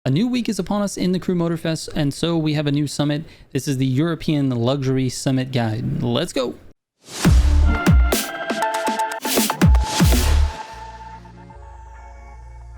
A new week is upon us in the Crew Motorfest, and so we have a new summit. This is the European Luxury Summit Guide. Let's go!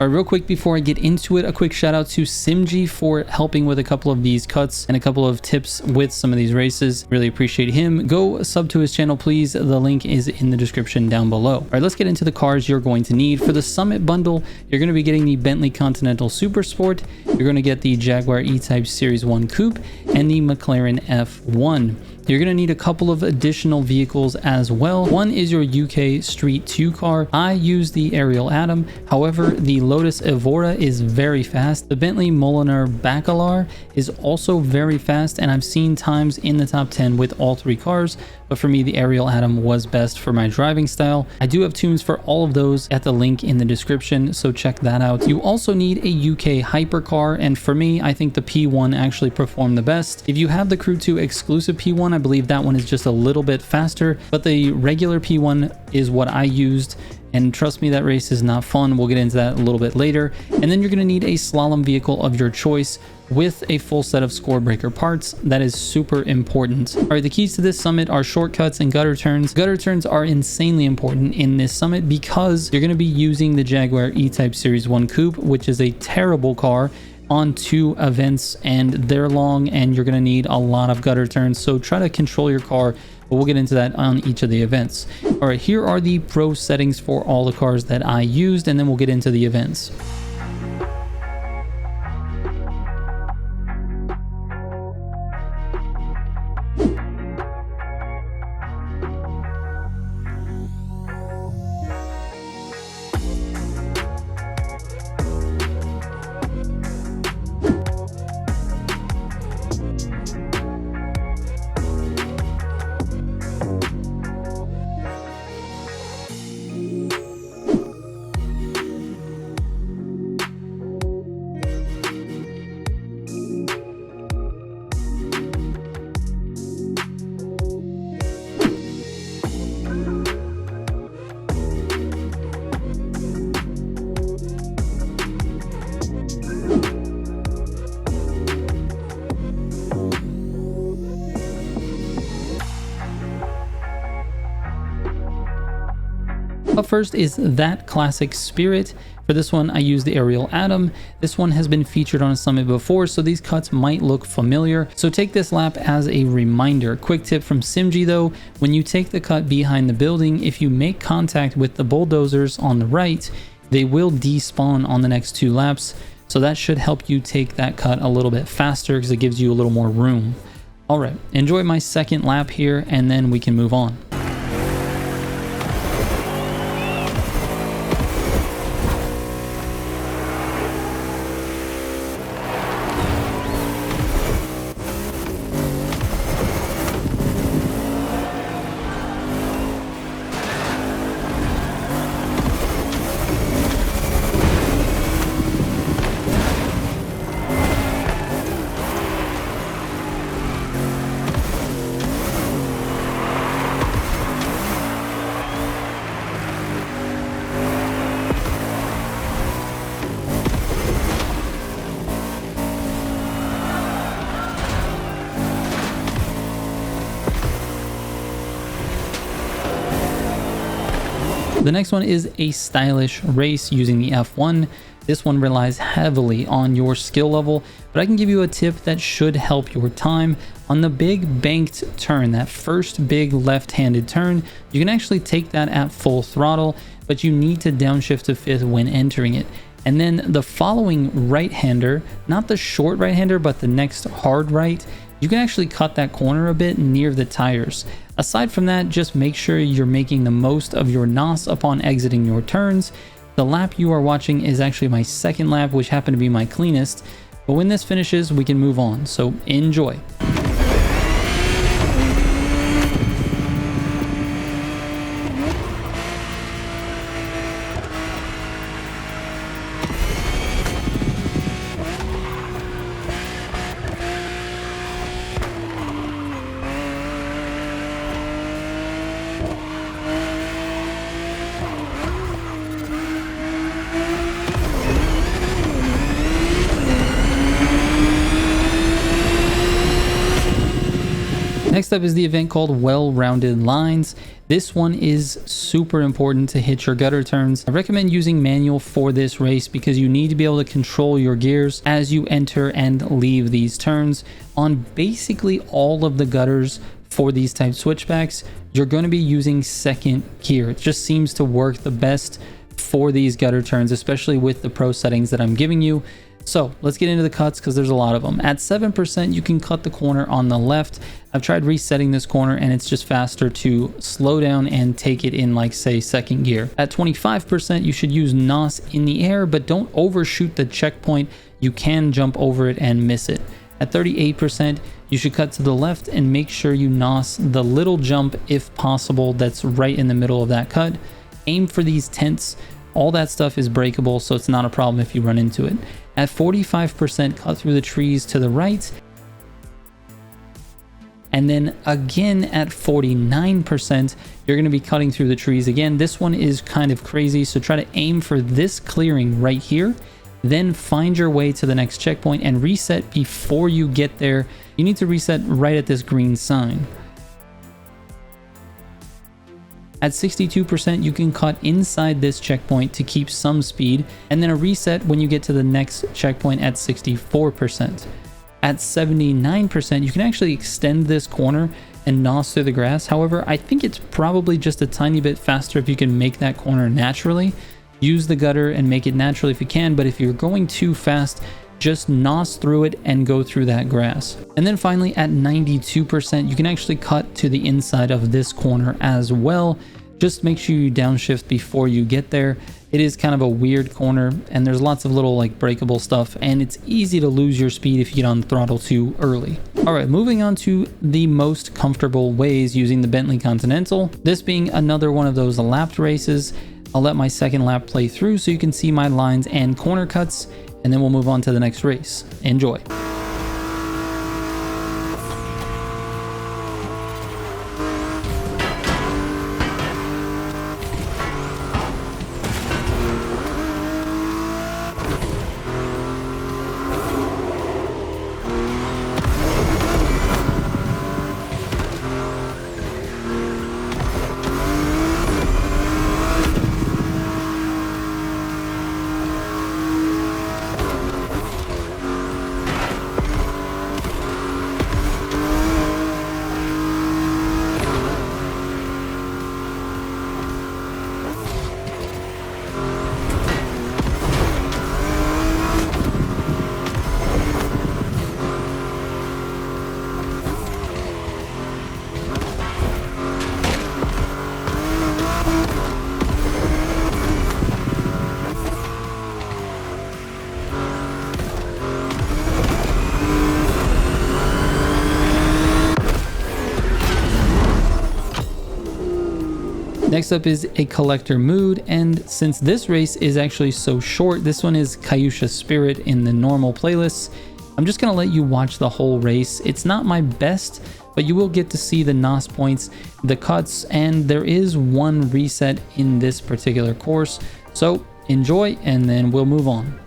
All right, real quick before I get into it, a quick shout out to Simgii for helping with a couple of these cuts and a couple of tips with some of these races. Really appreciate him. Go sub to his channel, please. The link is in the description down below. All right, let's get into the cars you're going to need. For the Summit bundle, you're going to be getting the Bentley Continental Super Sport. You're going to get the Jaguar E-Type Series 1 Coupe and the McLaren F1. You're going to need a couple of additional vehicles as well. One is your UK Street 2 car. I use the Ariel Atom. However, the Lotus Evora is very fast. The Bentley Mulliner Bacalar is also very fast, and I've seen times in the top 10 with all three cars, but for me, the Ariel Atom was best for my driving style. I do have tunes for all of those at the link in the description, so check that out. You also need a UK hypercar, and for me, I think the P1 actually performed the best. If you have the Crew 2 exclusive P1, I believe that one is just a little bit faster, but the regular P1 is what I used. And trust me, that race is not fun. We'll get into that a little bit later. And then you're going to need a slalom vehicle of your choice with a full set of score breaker parts. That is super important. All right, the keys to this summit are shortcuts and gutter turns. Gutter turns are insanely important in this summit because you're going to be using the Jaguar E-Type Series 1 Coupe, which is a terrible car, on 2 events, and they're long, and you're going to need a lot of gutter turns. So try to control your car, but we'll get into that on each of the events. All right, here are the pro settings for all the cars that I used, and then we'll get into the events. Up first is That Classic Spirit. For this one, I use the Ariel Atom. This one has been featured on a summit before, so these cuts might look familiar. So take this lap as a reminder. Quick tip from Simgii though, when you take the cut behind the building, if you make contact with the bulldozers on the right, they will despawn on the next 2 laps. So that should help you take that cut a little bit faster because it gives you a little more room. All right, enjoy my second lap here, and then we can move on. The next one is a stylish race using the F1. This one relies heavily on your skill level, but I can give you a tip that should help your time. On the big banked turn, that first big left-handed turn, you can actually take that at full throttle, but you need to downshift to 5th when entering it. And then the following right-hander, not the short right-hander, but the next hard right, you can actually cut that corner a bit near the tires. Aside from that, just make sure you're making the most of your NOS upon exiting your turns. The lap you are watching is actually my second lap, which happened to be my cleanest. But when this finishes, we can move on, so enjoy. Next up is the event called Well-Rounded Lines. This one is super important to hit your gutter turns. I recommend using manual for this race because you need to be able to control your gears as you enter and leave these turns. On basically all of the gutters for these type switchbacks, you're going to be using second gear. It just seems to work the best for these gutter turns, especially with the pro settings that I'm giving you. So let's get into the cuts because there's a lot of them. At 7%, you can cut the corner on the left. I've tried resetting this corner and it's just faster to slow down and take it in, like, say, second gear. At 25%, you should use NOS in the air, but don't overshoot the checkpoint. You can jump over it and miss it. At 38%, you should cut to the left and make sure you NOS the little jump if possible that's right in the middle of that cut. Aim for these tents. All that stuff is breakable, so it's not a problem if you run into it. At 45%, cut through the trees to the right. And then again at 49%, you're going to be cutting through the trees again. This one is kind of crazy, so try to aim for this clearing right here. Then find your way to the next checkpoint and reset before you get there. You need to reset right at this green sign. At 62%, you can cut inside this checkpoint to keep some speed, and then a reset when you get to the next checkpoint at 64%. At 79%, you can actually extend this corner and NOS through the grass. However, I think it's probably just a tiny bit faster if you can make that corner naturally. Use the gutter and make it naturally if you can, but if you're going too fast, just NOS through it and go through that grass. And then finally at 92%, you can actually cut to the inside of this corner as well. Just make sure you downshift before you get there. It is kind of a weird corner and there's lots of little like breakable stuff, and it's easy to lose your speed if you get on the throttle too early. All right, moving on to the most comfortable ways using the Bentley Continental. This being another one of those lapped races. I'll let my second lap play through so you can see my lines and corner cuts, and then we'll move on to the next race. Enjoy. Next up is a collector mood, and since this race is actually so short, this one is Kyusha Spirit in the normal playlists. I'm just gonna let you watch the whole race. It's not my best, but you will get to see the NOS points, the cuts, and there is one reset in this particular course. So enjoy, and then we'll move on.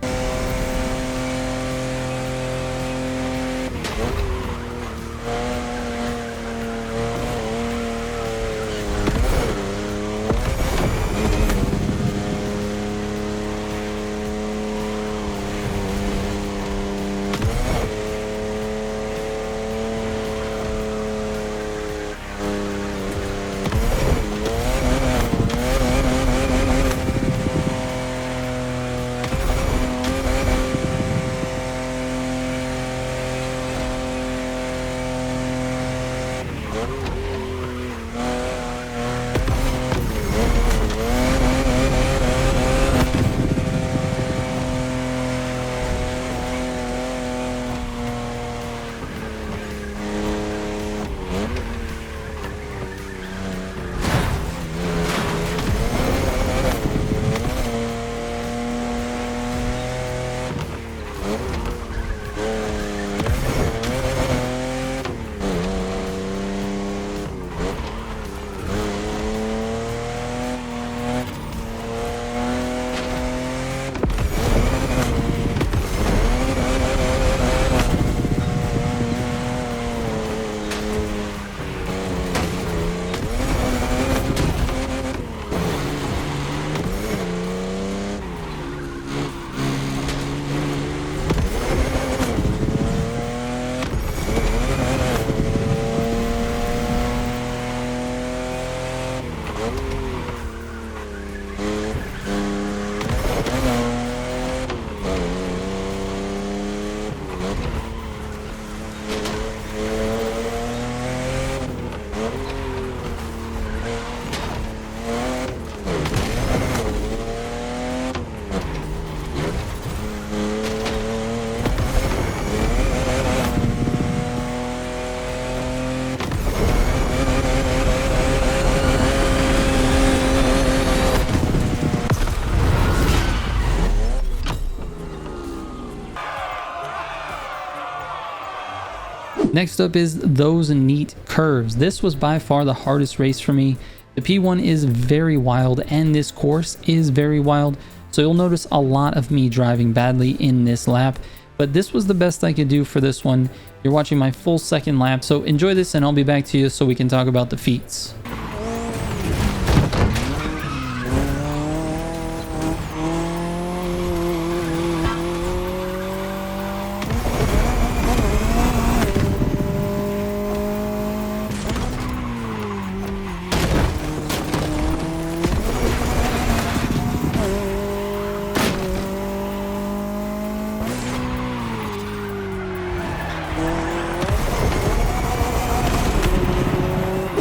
Next up is those neat curves. This was by far the hardest race for me. The P1 is very wild and this course is very wild, so you'll notice a lot of me driving badly in this lap, but this was the best I could do for this one. You're watching my full second lap, so enjoy this and I'll be back to you so we can talk about the Feats.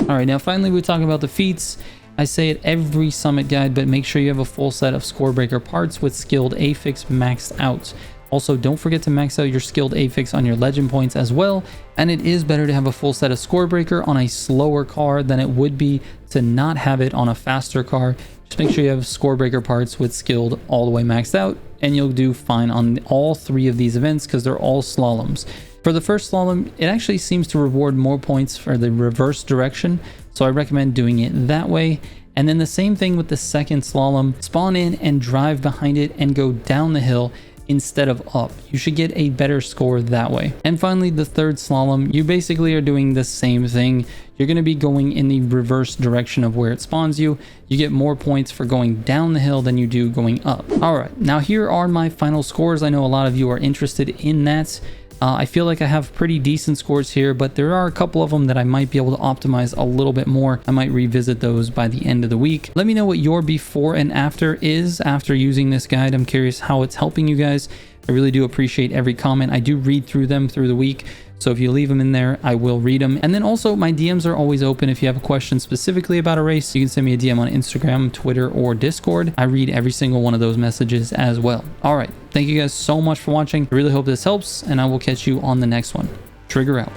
All right, now finally we talk about the Feats. I say it every summit guide, but make sure you have a full set of score breaker parts with skilled affix maxed out. Also, don't forget to max out your skilled affix on your legend points as well, and it is better to have a full set of score breaker on a slower car than it would be to not have it on a faster car. Just make sure you have score breaker parts with skilled all the way maxed out, and you'll do fine on all three of these events because they're all slaloms. For the first slalom, it actually seems to reward more points for the reverse direction, so I recommend doing it that way. And then the same thing with the second slalom, spawn in and drive behind it and go down the hill instead of up. You should get a better score that way. And finally, the third slalom, you basically are doing the same thing. You're going to be going in the reverse direction of where it spawns you. You get more points for going down the hill than you do going up. All right, now here are my final scores. I know a lot of you are interested in that. I feel like I have pretty decent scores here, but there are a couple of them that I might be able to optimize a little bit more. I might revisit those by the end of the week. Let me know what your before and after is after using this guide. I'm curious how it's helping you guys. I really do appreciate every comment. I do read through them through the week, so if you leave them in there, I will read them. And then also, my DMs are always open. If you have a question specifically about a race, you can send me a DM on Instagram, Twitter, or Discord. I read every single one of those messages as well. All right, thank you guys so much for watching. I really hope this helps, and I will catch you on the next one. Trigger out.